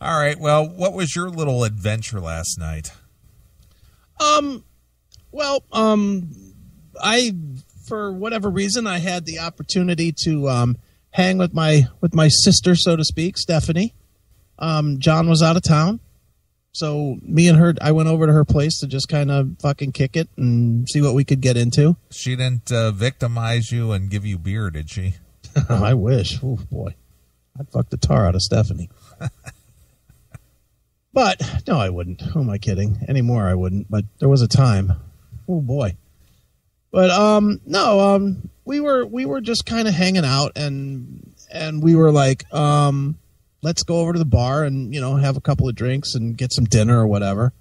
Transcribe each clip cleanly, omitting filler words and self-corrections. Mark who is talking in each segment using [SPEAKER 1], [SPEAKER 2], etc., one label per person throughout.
[SPEAKER 1] All right. Well, what was your little adventure last night?
[SPEAKER 2] I, for whatever reason, I had the opportunity to hang with my sister, so to speak, Stephanie. John was out of town, so me and her, I went over to her place to just kind of fucking kick it and see what we could get into.
[SPEAKER 1] She didn't victimize you and give you beer, did she?
[SPEAKER 2] I wish. Oh boy, I'd fuck the tar out of Stephanie. But no, I wouldn't. Who am I kidding? Anymore, I wouldn't. But there was a time. Oh boy. But no, we were just kind of hanging out, and we were like, let's go over to the bar and have a couple of drinks and get some dinner or whatever.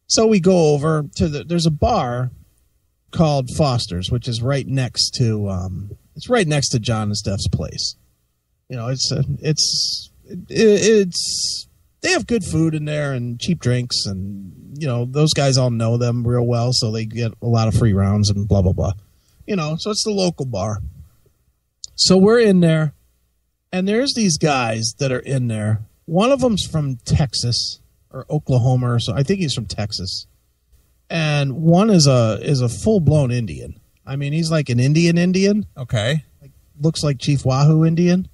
[SPEAKER 2] So we go over to there's a bar called Foster's, which is right next to Jon and Steph's place. It's they have good food in there and cheap drinks, and those guys all know them real well, so they get a lot of free rounds and blah blah blah. So it's the local bar. So we're in there, and there's these guys that are in there. One of them's from Texas or Oklahoma, or so I think he's from Texas, and one is a full blown Indian. I mean, he's like an Indian.
[SPEAKER 1] Okay,
[SPEAKER 2] looks like Chief Wahoo Indian.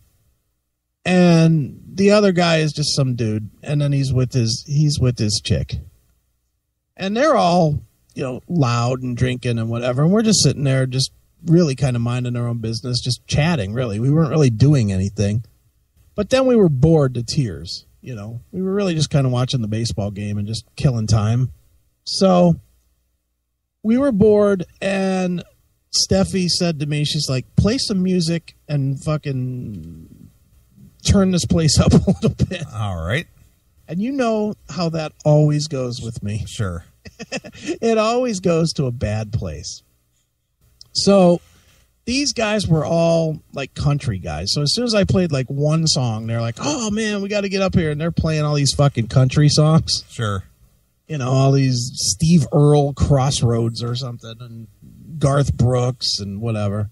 [SPEAKER 2] And the other guy is just some dude, and then he's with his chick. And they're all, loud and drinking and whatever. And we're just sitting there just really kind of minding our own business, just chatting, really. We weren't really doing anything. But then we were bored to tears, We were really just kind of watching the baseball game and just killing time. So we were bored, and Steffi said to me, she's like, play some music and fucking turn this place up a little bit.
[SPEAKER 1] All right.
[SPEAKER 2] And you know how that always goes with me.
[SPEAKER 1] Sure.
[SPEAKER 2] It always goes to a bad place. So these guys were all like country guys. So as soon as I played like one song, they're like, oh man, we got to get up here. And they're playing all these fucking country songs.
[SPEAKER 1] Sure.
[SPEAKER 2] All these Steve Earle Crossroads or something, and Garth Brooks and whatever.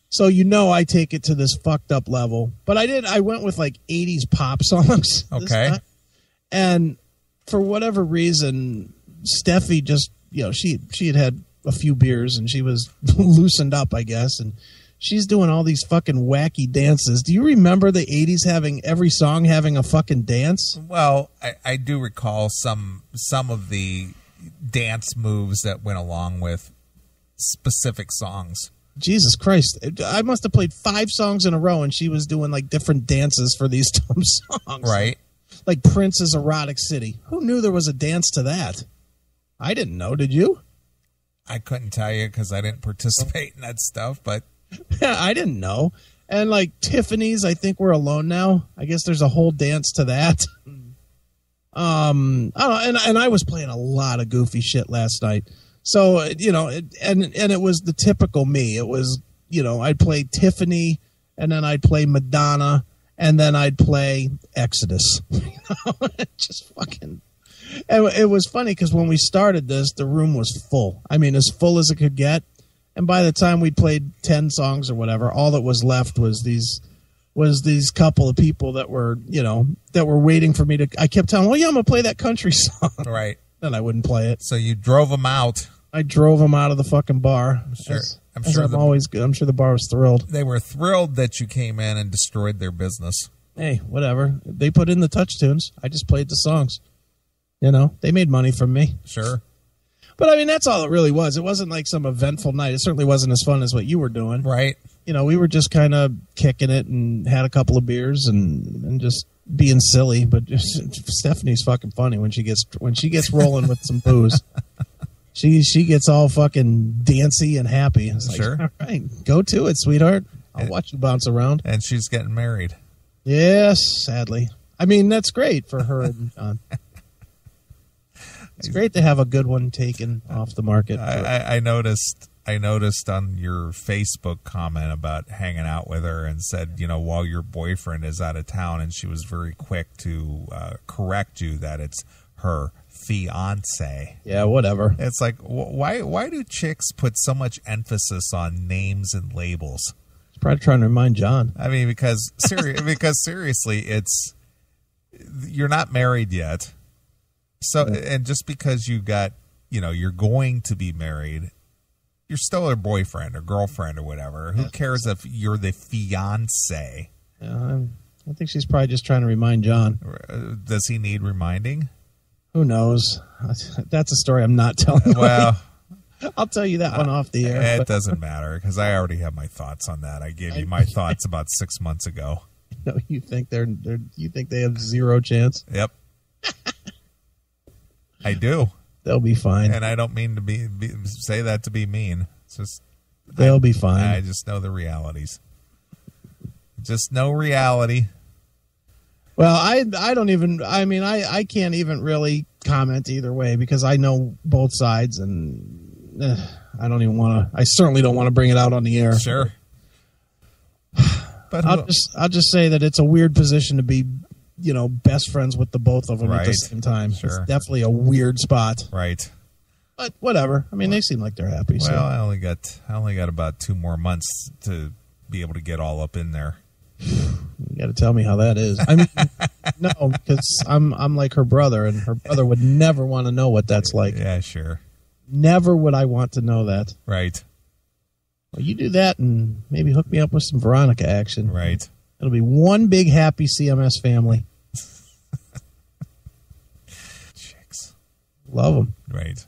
[SPEAKER 2] So I take it to this fucked up level. But I went with like 80s pop songs.
[SPEAKER 1] Okay.
[SPEAKER 2] And for whatever reason, Steffi just, she had a few beers and she was loosened up, I guess. And she's doing all these fucking wacky dances. Do you remember the 80s having every song having a fucking dance?
[SPEAKER 1] Well, I do recall some of the dance moves that went along with specific songs.
[SPEAKER 2] Jesus Christ. I must have played 5 songs in a row, and she was doing like different dances for these dumb songs.
[SPEAKER 1] Right.
[SPEAKER 2] Like Prince's Erotic City. Who knew there was a dance to that? I didn't know. Did you?
[SPEAKER 1] I couldn't tell you because I didn't participate in that stuff, but
[SPEAKER 2] yeah, I didn't know. And like Tiffany's, I think We're Alone Now. I guess there's a whole dance to that. I don't know. And I was playing a lot of goofy shit last night. So, and it was the typical me. It was, I'd play Tiffany, and then I'd play Madonna, and then I'd play Exodus. Just fucking. And it was funny because when we started this, the room was full. I mean, as full as it could get. And by the time we'd played 10 songs or whatever, all that was left was these couple of people that were, that were waiting for me to. I kept telling them, I'm going to play that country song.
[SPEAKER 1] Right.
[SPEAKER 2] Then I wouldn't play it.
[SPEAKER 1] So you drove them out.
[SPEAKER 2] I drove them out of the fucking bar.
[SPEAKER 1] Sure.
[SPEAKER 2] I'm sure always good. I'm sure the bar was thrilled.
[SPEAKER 1] They were thrilled that you came in and destroyed their business.
[SPEAKER 2] Hey, whatever. They put in the touch tunes. I just played the songs. They made money from me.
[SPEAKER 1] Sure.
[SPEAKER 2] But I mean, that's all it really was. It wasn't like some eventful night. It certainly wasn't as fun as what you were doing.
[SPEAKER 1] Right.
[SPEAKER 2] We were just kind of kicking it and had a couple of beers and just being silly. But Stephanie's fucking funny when she gets rolling with some booze. She gets all fucking dancy and happy. It's like,
[SPEAKER 1] sure.
[SPEAKER 2] All right, go to it, sweetheart. I'll watch you bounce around.
[SPEAKER 1] And she's getting married.
[SPEAKER 2] Yes, sadly. I mean, that's great for her and John. It's great to have a good one taken off the market.
[SPEAKER 1] I noticed on your Facebook comment about hanging out with her and said, while your boyfriend is out of town, and she was very quick to correct you that it's her fiance.
[SPEAKER 2] Yeah, whatever.
[SPEAKER 1] It's like, why do chicks put so much emphasis on names and labels?
[SPEAKER 2] She's probably trying to remind John.
[SPEAKER 1] I mean, because seriously, it's you're not married yet. So, and just because you got, you're going to be married, you're still her boyfriend or girlfriend or whatever. Who cares if you're the fiance?
[SPEAKER 2] Yeah, I think she's probably just trying to remind John.
[SPEAKER 1] Does he need reminding?
[SPEAKER 2] Who knows? That's a story I'm not telling.
[SPEAKER 1] Well,
[SPEAKER 2] I'll tell you that one off the air.
[SPEAKER 1] It doesn't matter because I already have my thoughts on that. I gave you my thoughts about 6 months ago.
[SPEAKER 2] No, you think you think they have zero chance?
[SPEAKER 1] Yep. I do.
[SPEAKER 2] They'll be fine.
[SPEAKER 1] And I don't mean to say that to be mean. It's just
[SPEAKER 2] they'll be fine.
[SPEAKER 1] I just know the realities. Just know reality.
[SPEAKER 2] Well, I don't even. I mean, I can't even really comment either way because I know both sides, and I don't even want to. I certainly don't want to bring it out on the air.
[SPEAKER 1] Sure. But
[SPEAKER 2] I'll just say that it's a weird position to be, best friends with the both of them at the same time.
[SPEAKER 1] Sure.
[SPEAKER 2] It's definitely a weird spot.
[SPEAKER 1] Right.
[SPEAKER 2] But whatever. I mean, they seem like they're happy.
[SPEAKER 1] Well,
[SPEAKER 2] so.
[SPEAKER 1] I only got about 2 more months to be able to get all up in there.
[SPEAKER 2] You got to tell me how that is. I mean, no, because I'm like her brother, and her brother would never want to know what that's like.
[SPEAKER 1] Yeah, sure.
[SPEAKER 2] Never would I want to know that.
[SPEAKER 1] Right.
[SPEAKER 2] Well, you do that and maybe hook me up with some Veronica action.
[SPEAKER 1] Right.
[SPEAKER 2] It'll be one big happy CMS family.
[SPEAKER 1] Chicks.
[SPEAKER 2] Love them.
[SPEAKER 1] Right.